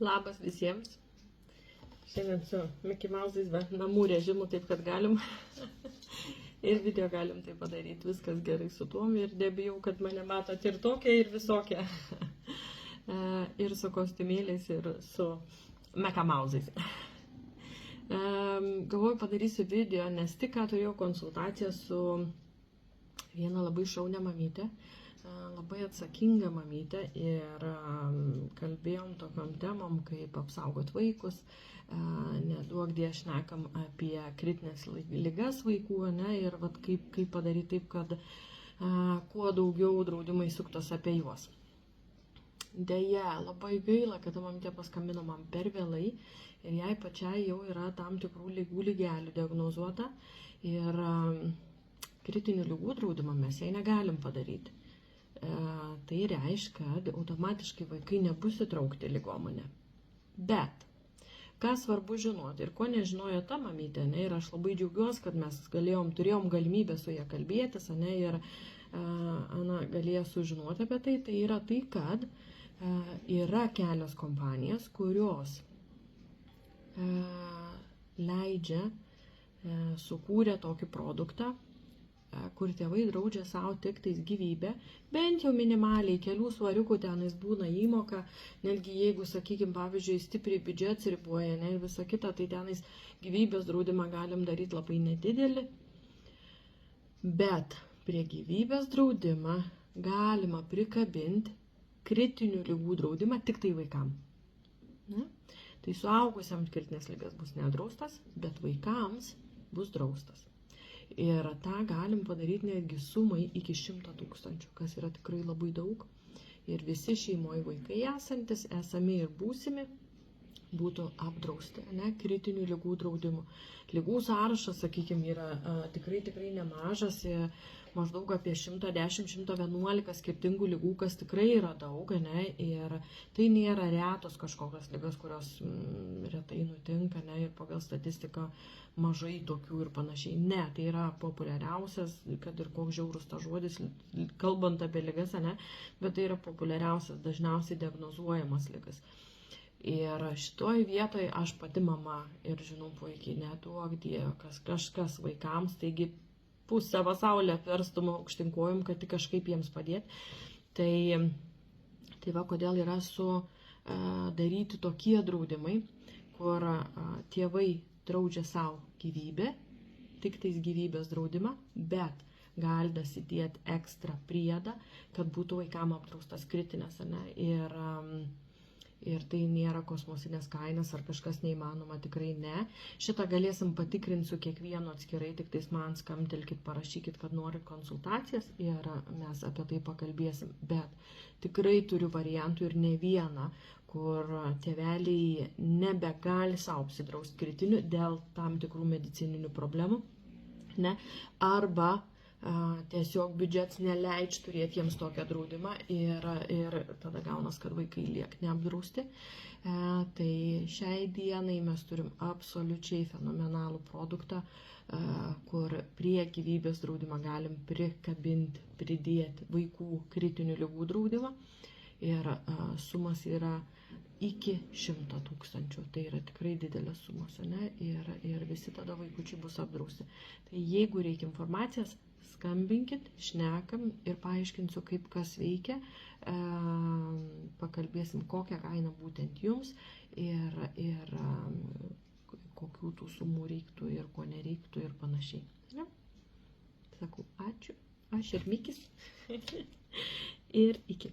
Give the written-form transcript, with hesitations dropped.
Labas visiems. Šiandien su Mickey Mouse'ais be namų režimu, taip kad galim. Ir video galim tai padaryti. Viskas gerai su tuom ir nebijau, kad mane matot ir tokia, ir visokia. Ir su kostiumėliais, ir su Mickey Mouse'ais. Galvoju, padarysiu video, nes tik ką turėjau konsultaciją su viena labai šaunia mamytė. Labai atsakinga mamytė ir kalbėjom tokiom temom, kaip apsaugot vaikus, neduokdie šnekam apie kritinės ligas vaikų, ir vat, kaip padaryti taip, kad kuo daugiau draudimai suktos apie juos. Deja, labai gaila, kad mamytė paskambino man per vėlai ir jai pačiai jau yra tam tikrų lygelių diagnozuota ir kritinių ligų draudimą mes jai negalim padaryti. Tai reiškia, kad automatiškai vaikai nebus įtraukti į ligoninę. Bet, ką svarbu žinoti ir ko nežinojo ta mamytė, ir aš labai džiaugiuosi, kad mes turėjom galimybę su ją kalbėtis, ir Ana galėjo sužinoti apie tai, tai yra tai, kad yra kelios kompanijos, kurios leidžia, sukūrė tokį produktą, kur tėvai draudžia savo tik tais gyvybę, bent jau minimaliai kelių svariukų tenais būna įmoka, netgi jeigu, sakykime, pavyzdžiui, stipriai biudžets riboja, ir visa kita, tai tenais gyvybės draudimą galim daryti labai nedidelį, bet prie gyvybės draudimą galima prikabinti kritinių ligų draudimą tik tai vaikam. Tai suaugusiams kritinės ligas bus nedraustas, bet vaikams bus draustas. Ir tą galim padaryti netgi sumai iki 100 000, kas yra tikrai labai daug. Ir visi šeimoje vaikai esantis, esami ir būsimi, būtų apdrausti, kritinių ligų draudimu. Ligų sąrašas, sakykime, yra tikrai nemažas, maždaug apie 110-111 skirtingų ligų, kas tikrai yra daug, ir tai nėra retos kažkokios ligas, kurios retai nutinka, ir pagal statistiką mažai tokių ir panašiai. Ne, tai yra populiariausias, kad ir koks žiaurus ta žodis, kalbant apie ligas, bet tai yra populiariausias, dažniausiai diagnozuojamas ligas. Ir šitoj vietoje aš pati mama ir žinau puikiai, neduok Dieve, kažkas vaikams, taigi pusę pasaulio apverstum aukštinkojom, kad tik kažkaip jiems padėti. Tai va, kodėl yra daryti tokie draudimai, kur tėvai draudžia savo gyvybę, tik tais gyvybės draudimą, bet gali dasidėti ekstra priedą, kad būtų vaikam apdraustas kritinės, ir tai nėra kosmosinės kainas ar kažkas neįmanoma, tikrai ne. Šitą galėsim patikrinti su kiekvienu atskirai, tik tais man skambtelkit, parašykit, kad norit konsultacijas ir mes apie tai pakalbėsim. Bet tikrai turiu variantų ir ne vieną, kur tėveliai nebegali sau apsidrausti kritinių dėl tam tikrų medicininių problemų, arba tiesiog biudžets neleidž turėti jiems tokią draudimą ir tada gaunas, kad vaikai liek neapdrausti. Tai šiai dienai mes turim absoliučiai fenomenalų produktą, kur prie gyvybės draudimą galim prikabinti, pridėti vaikų kritinių ligų draudimą ir sumas yra iki 100 000. Tai yra tikrai didelės sumos, ir visi tada vaikučiai bus apdrausti. Tai jeigu reikia informacijas, skambinkit, šnekam ir paaiškinsiu, kaip kas veikia, pakalbėsim, kokią kainą būtent jums ir kokių tų sumų reiktų ir ko nereiktų ir panašiai. Sakau, ačiū, aš ir Mikis ir iki.